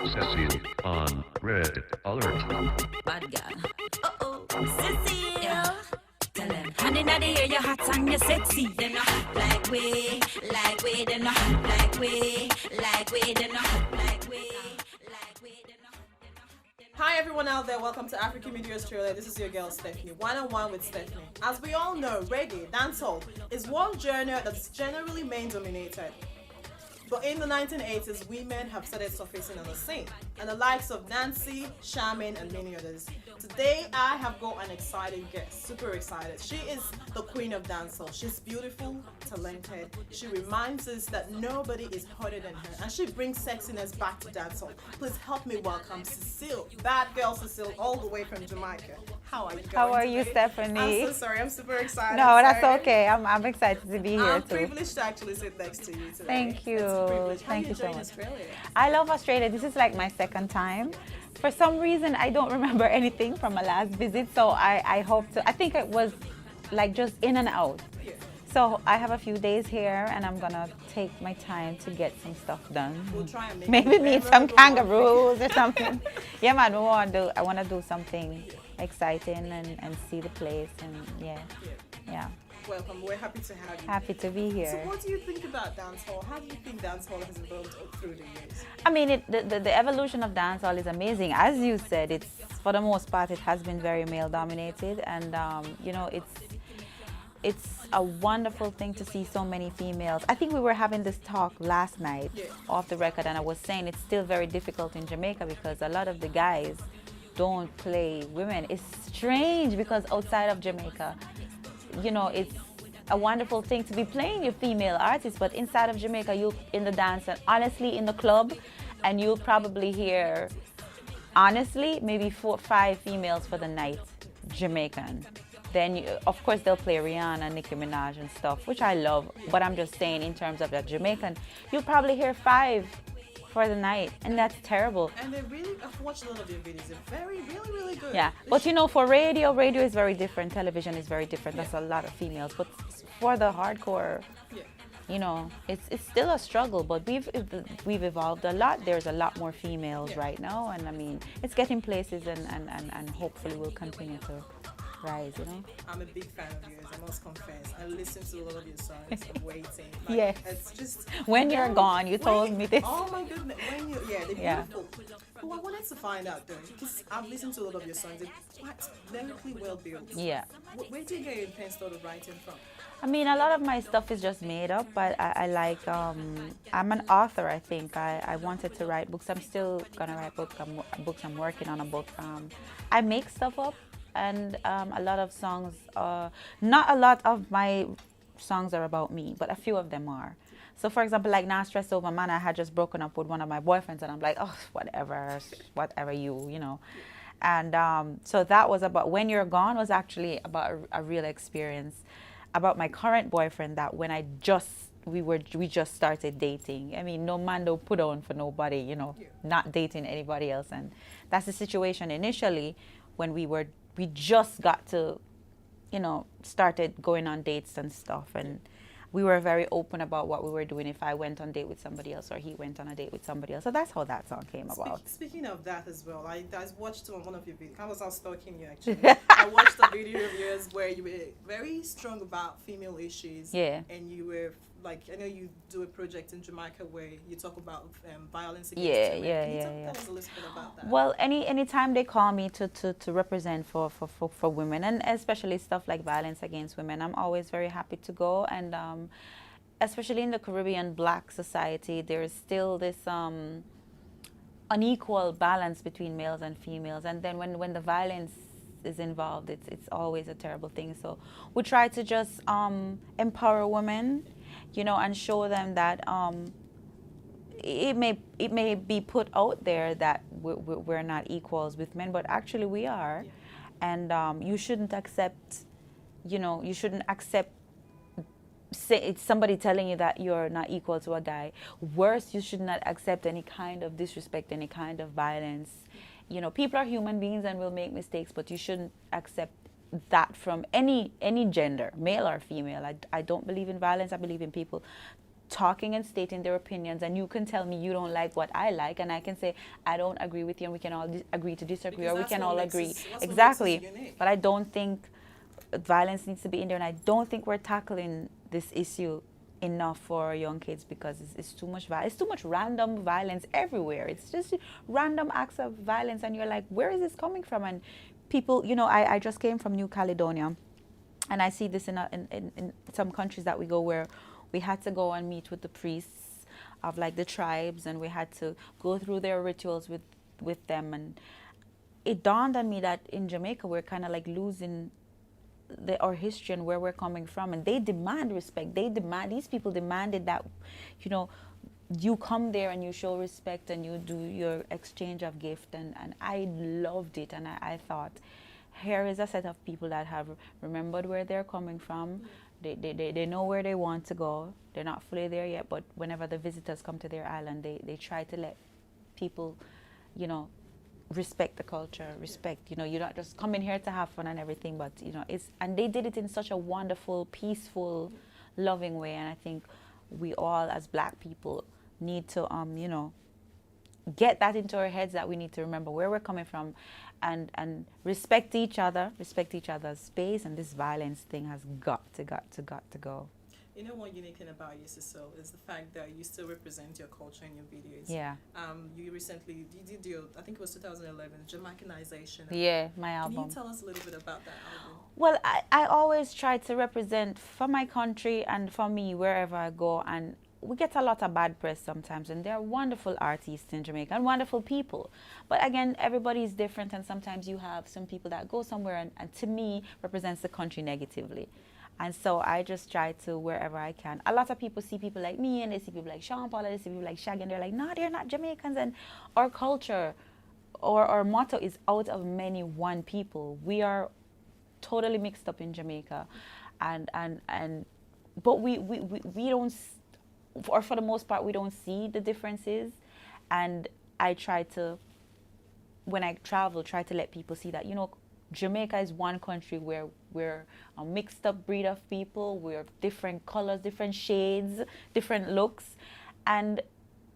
Cecile on red alert. Bad girl. Uh-oh, Cecile. Yeah. Tell them, honey, now they hear you hot and you sexy. They're not hot like we, they're not hot like we, they're not hot like we, they're not hot. Hi everyone out there, welcome to African Media Australia. This is your girl Stephanie, one-on-one with Stephanie. As we all know, reggae, dancehall, is one genre that's generally men-dominated. But in the 1980s, women have started surfacing on the scene, and the likes of Nancy, Charmaine, and many others. Today, I have got an exciting guest, super excited. She is the queen of dancehall. She's beautiful, talented. She reminds us that nobody is hotter than her, and she brings sexiness back to dancehall. Please help me welcome Cecile, bad girl Cecile, all the way from Jamaica. How are you going? How are you, today? Stephanie? I'm so sorry, I'm super excited. No, that's Sorry. okay. I'm excited to be here I'm too. privileged to actually sit next to you today. Thank you. It's a privilege. How Thank are you so enjoying much. Australia? I love Australia. This is like my second time. For some reason, I don't remember anything from my last visit, so I hope to. I think it was like just in and out. Yeah. So I have a few days here, and I'm gonna take my time to get some stuff done. We'll try and make Maybe it meet some memorable. kangaroos or something. Yeah, man. I want to do something exciting and see the place, and yeah. Welcome. We're happy to have you. Happy to be here. So, what do you think about dancehall? How do you think dancehall has evolved through the years? I mean, the evolution of dancehall is amazing. As you said, it's for the most part it has been very male dominated, and it's a wonderful thing to see so many females. I think we were having this talk last night off the record, and I was saying it's still very difficult in Jamaica because a lot of the guys don't play women. It's strange because outside of Jamaica, it's a wonderful thing to be playing your female artists, but inside of Jamaica, you in the dance and honestly in the club, and you'll probably hear, honestly, maybe 4 or 5 females for the night, Jamaican. Then, of course, they'll play Rihanna, Nicki Minaj and stuff, which I love, but I'm just saying in terms of that Jamaican, you'll probably hear 5 for the night, and that's terrible. And I've watched a lot of your videos. They're really good. Yeah, but for radio is very different. Television is very different. That's a lot of females. But for the hardcore, it's still a struggle. But we've evolved a lot. There's a lot more females right now, and I mean, it's getting places, and hopefully will continue to rise. I'm a big fan of yours. I must confess. I listen to a lot of your songs. I'm waiting. Yes. It's just When you're gone, you told me this. Oh my goodness. They're beautiful. But I wanted to find out though, because I've listened to a lot of your songs. They're quite lyrically well built. Yeah. Where do you get your pen started writing from? I mean, a lot of my stuff is just made up, but I like, I'm an author, I think. I wanted to write books. I'm still going to write books. I'm working on a book. I make stuff up, and a lot of songs, not a lot of my songs are about me, but a few of them are. So, for example, like Not Stress Over Man, I had just broken up with one of my boyfriends, and I'm like, oh, whatever you. And so that was about When You're Gone was actually about a real experience about my current boyfriend, that when we just started dating. I mean, no man don't put on for nobody, not dating anybody else. And that's the situation initially when we just got to, started going on dates and stuff. And we were very open about what we were doing if I went on a date with somebody else or he went on a date with somebody else. So that's how that song came about. Speaking of that as well, I watched one of your videos. I was out stalking you actually. I watched a video of yours where you were very strong about female issues. Yeah. And you were I know you do a project in Jamaica where you talk about violence against women. Can you tell us a little bit about that? Well, anytime they call me to represent for women, and especially stuff like violence against women, I'm always very happy to go. And especially in the Caribbean Black society, there is still this unequal balance between males and females. And then when the violence is involved, it's always a terrible thing. So we try to just empower women, and show them that it may be put out there that we're not equals with men, but actually we are. And you shouldn't accept, it's somebody telling you that you're not equal to a guy. Worse, you should not accept any kind of disrespect, any kind of violence. People are human beings and will make mistakes, but you shouldn't accept that from any gender, male or female. I don't believe in violence. I believe in people talking and stating their opinions, and you can tell me you don't like what I like, and I can say I don't agree with you, and we can all agree to disagree, Because or we that's can what all makes agree. us- that's what makes us Exactly. unique. But I don't think violence needs to be in there, and I don't think we're tackling this issue enough for young kids, because it's too much violence. It's too much random violence everywhere. It's just random acts of violence, and you're like, where is this coming from? And people, you know, I just came from New Caledonia, and I see this in some countries that we go, where we had to go and meet with the priests of like the tribes, and we had to go through their rituals with them. And it dawned on me that in Jamaica we're kind of like losing our history and where we're coming from, and they demand respect. These people demanded that, you know, you come there and you show respect and you do your exchange of gift, and I loved it. And I thought, here is a set of people that have remembered where they're coming from. They know where they want to go. They're not fully there yet, but whenever the visitors come to their island, they try to let people, you know, respect the culture, respect, you know, you're not just coming here to have fun and everything, but, you know, and they did it in such a wonderful, peaceful, loving way. And I think we all, as Black people, need to, you know, get that into our heads, that we need to remember where we're coming from, and respect each other's space, and this violence thing has got to go. You know, one unique thing about you, Cecile, is the fact that you still represent your culture in your videos. Yeah. You did your, I think it was 2011, Jamaicanization. Yeah, my Can album. you tell us a little bit about that album? Well, I always try to represent for my country and for me wherever I go, and we get a lot of bad press sometimes, and there are wonderful artists in Jamaica and wonderful people. But again, everybody is different, and sometimes you have some people that go somewhere and to me represents the country negatively. And so I just try to, wherever I can. A lot of people see people like me, and they see people like Sean Paul, and they see people like Shaggy, and they're like, no, they're not Jamaicans. And our culture, or our motto is out of many, one people. We are totally mixed up in Jamaica. But we don't, or for the most part, we don't see the differences. And I try to, when I travel, try to let people see that, you know, Jamaica is one country where we're a mixed up breed of people. We're different colors, different shades, different looks. And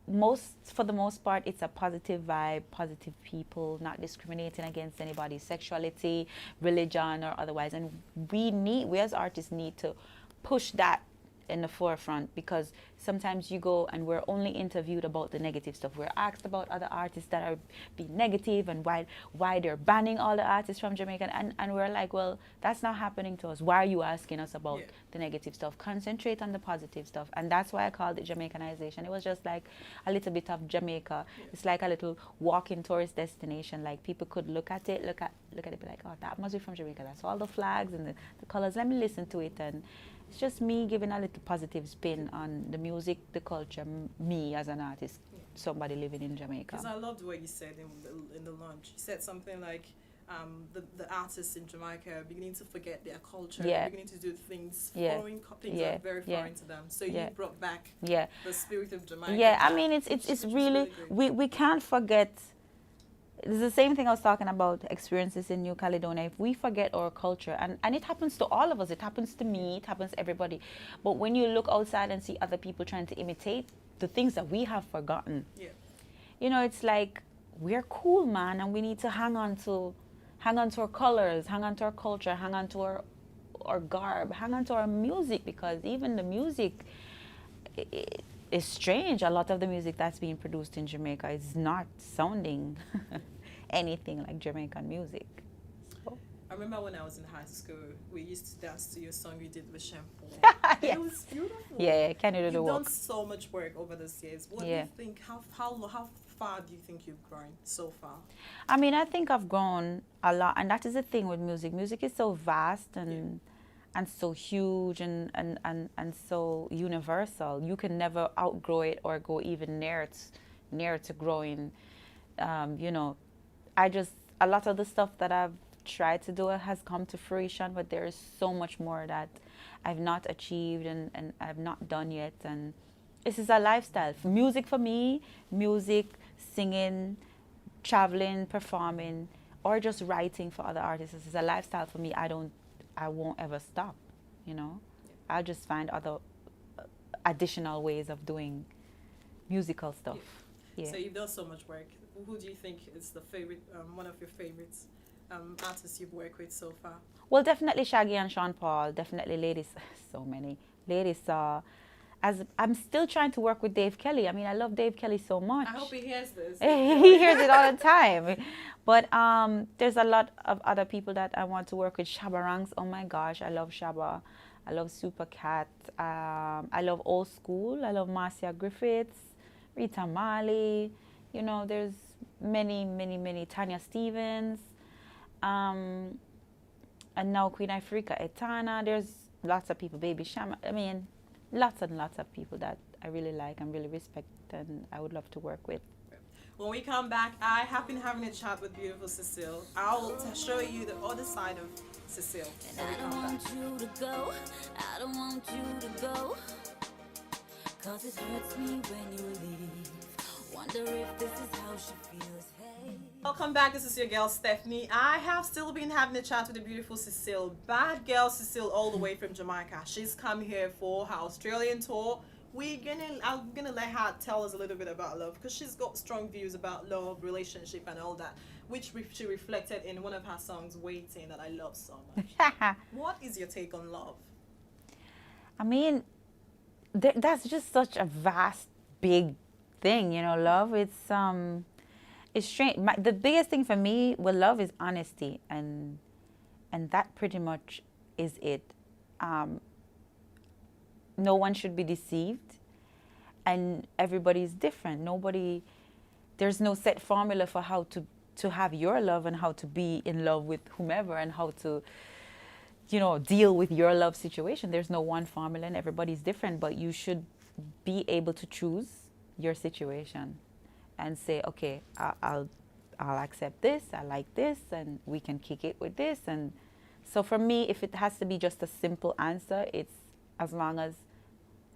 for the most part, it's a positive vibe, positive people, not discriminating against anybody's sexuality, religion, or otherwise. And we as artists need to push that in the forefront, because sometimes you go and we're only interviewed about the negative stuff. We're asked about other artists that are being negative, and why they're banning all the artists from Jamaica, and we're like, well, that's not happening to us. Why are you asking us about the negative stuff? Concentrate on the positive stuff. And that's why I called it Jamaicanization. It was just like a little bit of Jamaica. It's like a little walking tourist destination. Like people could look at it, be like, oh, that must be from Jamaica. That's all the flags and the colors. Let me listen to it. And it's just me giving a little positive spin on the music, the culture, me as an artist, somebody living in Jamaica. Because I loved what you said in the launch. You said something like, the artists in Jamaica are beginning to forget their culture, beginning to do things, foreign things that are very foreign to them. So you brought back the spirit of Jamaica. Yeah, I mean, it's really, we can't forget. It's the same thing I was talking about, experiences in New Caledonia. If we forget our culture, and it happens to all of us, it happens to me, it happens to everybody. But when you look outside and see other people trying to imitate the things that we have forgotten, you know, it's like, we're cool, man, and we need to hang on to our colors, hang on to our culture, hang on to our garb, hang on to our music, because even the music is strange. A lot of the music that's being produced in Jamaica is not sounding anything like Jamaican music. So. I remember when I was in high school, we used to dance to your song you did with Shampoo. Yes. It was beautiful. Yeah, can you do the work? You've done so much work over these years. What do you think? How far do you think you've grown so far? I mean, I think I've grown a lot, and that is the thing with music. Music is so vast and so huge and so universal. You can never outgrow it or go even near to growing. You know, a lot of the stuff that I've tried to do has come to fruition, but there is so much more that I've not achieved and I've not done yet. And this is a lifestyle. Music for me, singing, traveling, performing, or just writing for other artists. This is a lifestyle for me. I won't ever stop, you know. I'll just find additional ways of doing musical stuff. Yeah. So you've done so much work. Who do you think is the favorite, one of your favorites artists you've worked with so far? Well, definitely Shaggy and Sean Paul. Definitely ladies. So many ladies. As I'm still trying to work with Dave Kelly. I mean, I love Dave Kelly so much. I hope he hears this. He hears it all the time. But there's a lot of other people that I want to work with. Shabba Ranks. Oh my gosh, I love Shabba. I love Super Cat. I love old school. I love Marcia Griffiths, Rita Marley. You know, there's many. Tanya Stevens. And now Queen Ifrika Etana. There's lots of people. Baby Shama. I mean, lots and lots of people that I really like and really respect and I would love to work with. When we come back, I have been having a chat with beautiful Cecile. I'll show you the other side of Cecile when we come back. You to go. I don't want you to go. Cause it hurts me when you leave. Wonder if this is how she feels. Hey. Welcome back. This is your girl Stephanie. I have still been having a chat with the beautiful Cecile, bad girl Cecile, all the way from Jamaica. She's come here for her Australian tour. I'm gonna let her tell us a little bit about love because she's got strong views about love, relationship, and all that, which she reflected in one of her songs, "Waiting," that I love so much. What is your take on love? I mean, that's just such a vast, big thing, you know. Love, it's strange. The biggest thing for me with love is honesty, and that pretty much is it. No one should be deceived, and everybody's different. There's no set formula for how to have your love and how to be in love with whomever and how to, you know, deal with your love situation. There's no one formula and everybody's different, but you should be able to choose your situation and say, okay, I'll accept this, I like this, and we can kick it with this. And so for me, if it has to be just a simple answer, it's as long as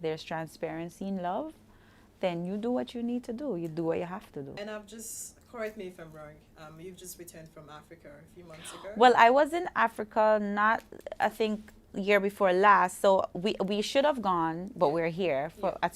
there's transparency in love, then you do what you need to do. You do what you have to do. And correct me if I'm wrong, you've just returned from Africa a few months ago. Well, I was in Africa, I think, year before last. So we should have gone, but we're here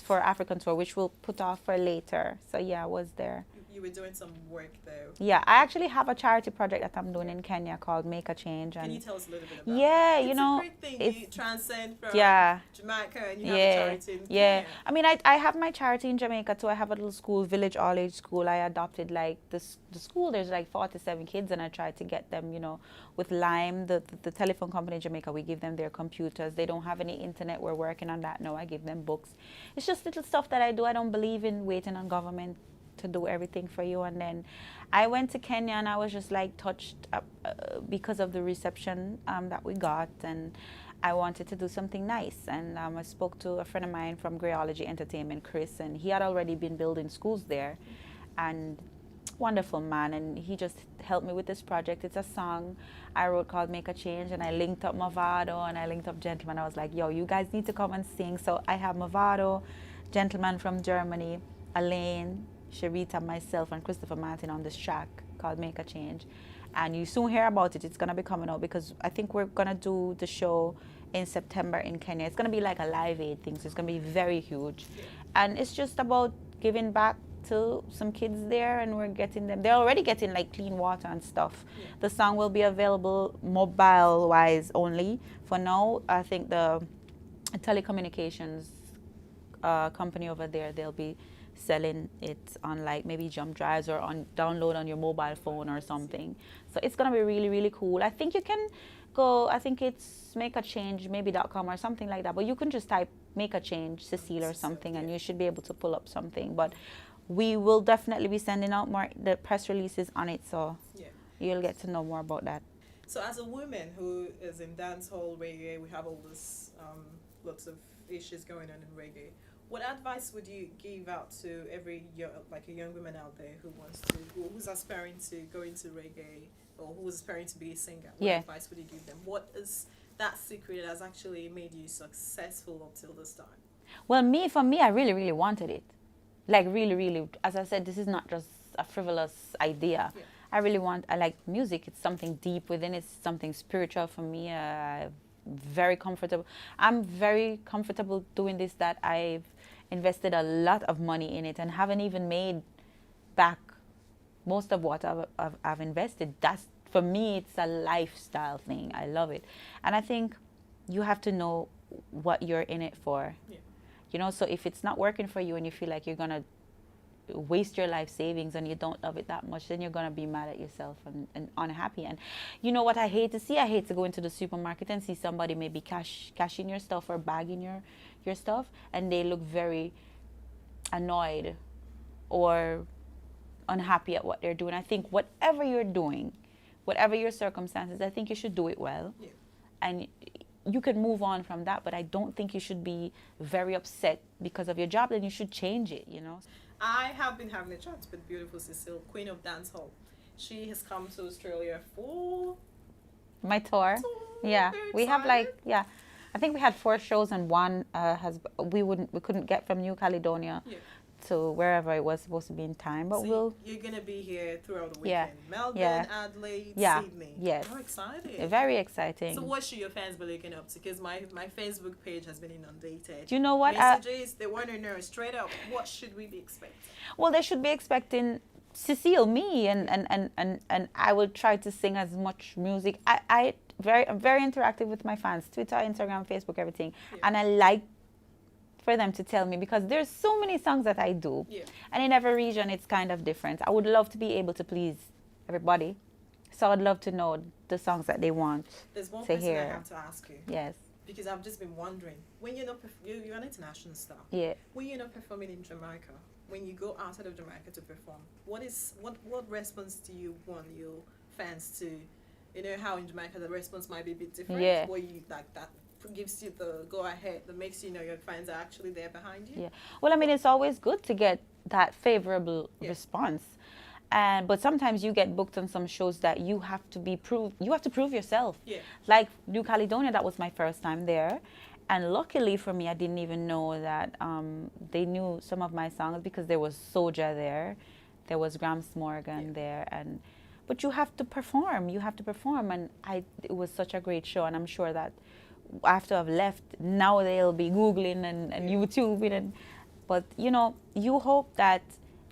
for African tour, which we'll put off for later. So yeah, I was there. You were doing some work there. Yeah, I actually have a charity project that I'm doing in Kenya called Make a Change. Can you tell us a little bit about yeah, it? you know, it's a great thing. You transcend from Jamaica and you have a charity in yeah. Kenya. I mean, I have my charity in Jamaica too. I have a little school, village all-age school. I adopted like the school. There's like 47 kids, and I try to get them, you know, with Lime, the telephone company in Jamaica. We give them their computers. They don't have any internet. We're working on that now. I give them books. It's just little stuff that I do. I don't believe in waiting on government to do everything for you. And then I went to Kenya and I was just like touched because of the reception that we got, and I wanted to do something nice. And I spoke to a friend of mine from Greyology Entertainment, Chris, and he had already been building schools there, and wonderful man, and he just helped me with this project. It's a song I wrote called Make a Change, and I linked up Movado and I linked up Gentleman. I was like, yo, you guys need to come and sing. So I have Movado, Gentleman from Germany, Elaine, Sharita, myself, and Christopher Martin on this track called Make a Change. And you soon hear about it. It's going to be coming out because I think we're going to do the show in September in Kenya. It's going to be like a Live Aid thing, so it's going to be very huge. And it's just about giving back to some kids there, and we're getting them. They're already getting like clean water and stuff. Yeah. The song will be available mobile-wise only. For now, I think the telecommunications company over there, they'll be selling it on like maybe jump drives or on download on your mobile phone or something. So it's gonna be really, really cool. I think you can go, I think it's makeachange.com or something like that, but you can just type Make a Change Cecile or something, and you should be able to pull up something. But we will definitely be sending out more the press releases on it, so you'll get to know more about that. So as a woman who is in dancehall reggae, we have all this lots of issues going on in reggae. What advice would you give out to every a young woman out there who's aspiring to go into reggae or who's aspiring to be a singer? What advice would you give them? What is that secret that has actually made you successful up till this time? Well, for me, I really, really wanted it. Like really, really. As I said, this is not just a frivolous idea. I really I like music. It's something deep within. It's something spiritual for me. very comfortable. I'm very comfortable doing this, that I've invested a lot of money in it and haven't even made back most of what I've invested. That's, for me, it's a lifestyle thing. I love it. And I think you have to know what you're in it for. Yeah. You know, so if it's not working for you and you feel like you're going to waste your life savings and you don't love it that much, then you're going to be mad at yourself and unhappy. And you know what I hate to see? I hate to go into the supermarket and see somebody maybe cashing your stuff or bagging your stuff, and they look very annoyed or unhappy at what they're doing. I think whatever you're doing, whatever your circumstances, I think you should do it well. Yeah. And you can move on from that, but I don't think you should be very upset because of your job. Then you should change it, you know. I have been having a chat with beautiful Cecile, Queen of Dancehall. She has come to Australia for my tour. Yeah, we have I think we had 4 shows, and one we couldn't get from New Caledonia to wherever it was supposed to be in time. But so you're gonna be here throughout the weekend. Melbourne, Adelaide, Sydney. Yes. How exciting! Very exciting. So what should your fans be looking up to? Because my Facebook page has been inundated. Do you know what? Messages, they want to know straight up. What should we be expecting? Well, they should be expecting Cecile, me, and I will try to sing as much music. I'm very interactive with my fans. Twitter, Instagram, Facebook, everything. Yeah. And I like for them to tell me, because there's so many songs that I do, and in every region it's kind of different. I would love to be able to please everybody, so I'd love to know the songs that they want to hear. There's one question I have to ask you. Yes. Because I've just been wondering, when you're not you're an international star. Yeah. When you're not performing in Jamaica, when you go outside of Jamaica to perform, what response do you want your fans to? You know how in Jamaica the response might be a bit different. Yeah. Where you like that gives you the go ahead, that makes you know your fans are actually there behind you. Yeah. Well, I mean, it's always good to get that favorable response, but sometimes you get booked on some shows that you have to prove yourself. Yeah. Like New Caledonia, that was my first time there, and luckily for me, I didn't even know that they knew some of my songs, because there was Soja there was Grams Morgan there, but you have to perform. And it was such a great show, and I'm sure that after I've left, now they'll be Googling and YouTubing. But, you know, you hope that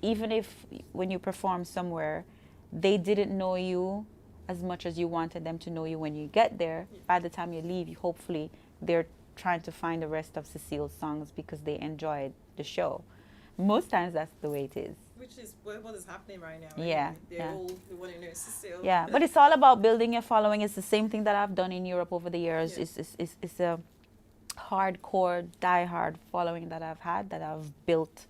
even if when you perform somewhere, they didn't know you as much as you wanted them to know you when you get there, by the time you leave, hopefully they're trying to find the rest of Cecile's songs because they enjoyed the show. Most times that's the way it is. Which is what is happening right now. Yeah. They all want to know Cecile. Yeah, but it's all about building your following. It's the same thing that I've done in Europe over the years. Yeah. It's a hardcore, die-hard following that I've had, that I've built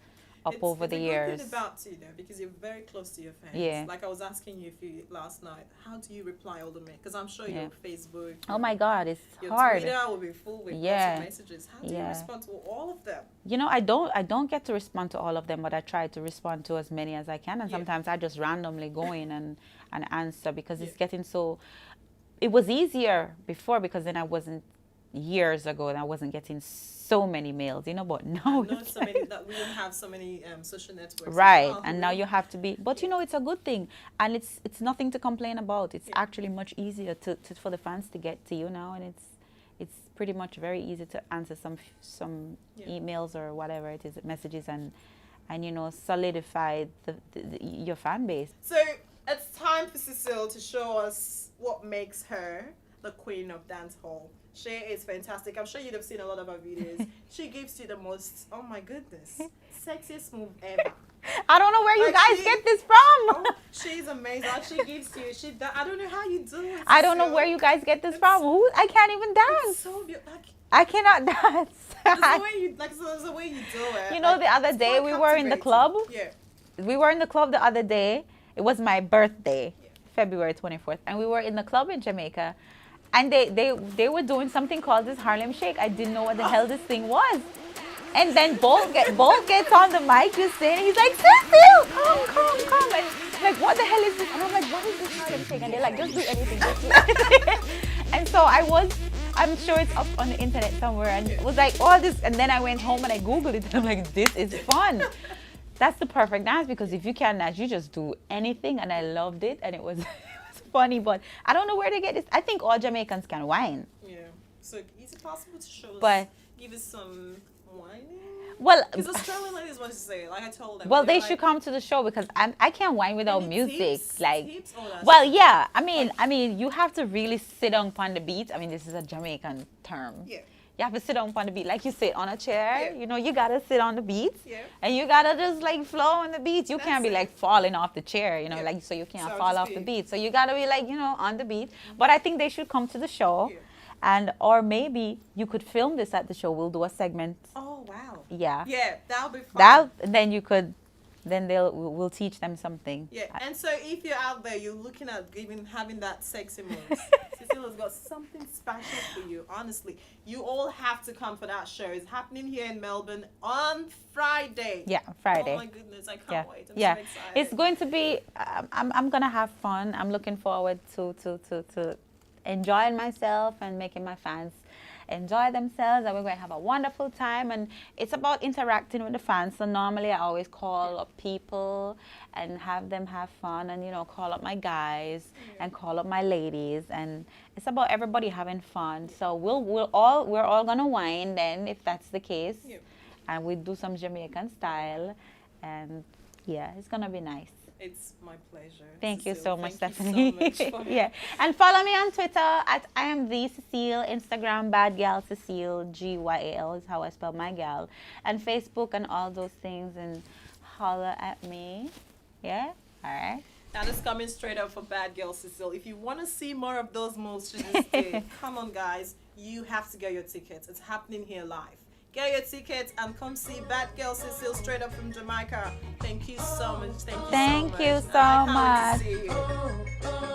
up over the years. It's a good thing about you, though, because you're very close to your fans. Yeah. Like I was asking you last night, how do you reply all the men? Because I'm sure your Facebook. Oh my God, it's your hard. Your Twitter will be full with lots of messages. How do you respond to all of them? You know, I don't get to respond to all of them, but I try to respond to as many as I can. And sometimes I just randomly go in and answer, because it's getting so. It was easier before, because then years ago, and I wasn't getting so many mails, you know, but now we don't have so many social networks. Right, and now you have to be, but you know, it's a good thing, and it's nothing to complain about. It's actually much easier for the fans to get to you now, and it's pretty much very easy to answer some emails or whatever it is, messages, and you know, solidify your fan base. So it's time for Cecile to show us what makes her the queen of dancehall. She is fantastic. I'm sure you'd have seen a lot of her videos. She gives you the most, oh my goodness, sexiest move ever. I don't know where you guys get this from. Oh, she's amazing. She gives you, I don't know how you do it. I don't know where you guys get this from. I can't even dance. It's so beautiful. I cannot dance. There's a way you do it. You know, the other day we were in the club. Yeah. We were in the club the other day. It was my birthday, February 24th. And we were in the club in Jamaica. And they were doing something called this Harlem Shake. I didn't know what the hell this thing was. And then Bolt gets on the mic just saying, he's like, Cecile, come. And he's like, what the hell is this? And I'm like, what is this Harlem Shake? And they're like, just do anything. Just do anything. And so I'm sure it's up on the internet somewhere. And it was like all this. And then I went home and I Googled it. And I'm like, this is fun. That's the perfect dance, because if you can dance, you just do anything. And I loved it. And it was funny, but I don't know where they get this. I think all Jamaicans can whine. Yeah. So is it possible to show us, But give us some whining? well, Because Australian ladies want to say, like I told them. well, they're they like, should come to the show because I can't whine without any music. tips? Like, Tips? Oh, that's well, yeah. I mean, you have to really sit down on the beat. I mean, this is a Jamaican term. Yeah. You have to sit down on the beat, like you sit on a chair. Yeah. You know, you gotta sit on the beat, Yeah. and you gotta just like flow on the beat. You can't be That's it. like falling off the chair, you know, Yeah. like so you can't So fall to off the speak. beat. So you gotta be like, you know, on the beat. But I think they should come to the show, Yeah. and or maybe you could film this at the show. We'll do a segment. Oh wow. Yeah. Yeah, that'll be fun. That then you could, then we'll teach them something. Yeah, and so if you're out there, you're looking at having that sexy moves. Cecile's got something special for you. Honestly, you all have to come for that show. It's happening here in Melbourne on Friday. Yeah, Friday. Oh my goodness, I can't Yeah, wait. I'm yeah. so excited. It's going to be. I'm gonna have fun. I'm looking forward to enjoying myself and making my fans enjoy themselves, and we're going to have a wonderful time. And it's about interacting with the fans. So normally I always call up people and have them have fun, and you know, call up my guys and call up my ladies, and it's about everybody having fun. So we're all gonna whine then, if that's the case. Yeah. And we do some Jamaican style, and yeah, it's gonna be nice. It's my pleasure. Thank you Cecile. so much, Thank Stephanie. you so much for Yeah, and follow me on Twitter at I am the Cecile, Instagram Bad Gal Cecile, GYAL is how I spell my gal, and Facebook and all those things, and holler at me. Yeah, all right. That is coming straight up for Bad Girl Cecile. If you want to see more of those moves she just did, come on, guys. You have to get your tickets. It's happening here live. Get your tickets and come see Bad Girl Cecile straight up from Jamaica. Thank you so much. Thank you Thank so you much. so I can't much. wait to see you.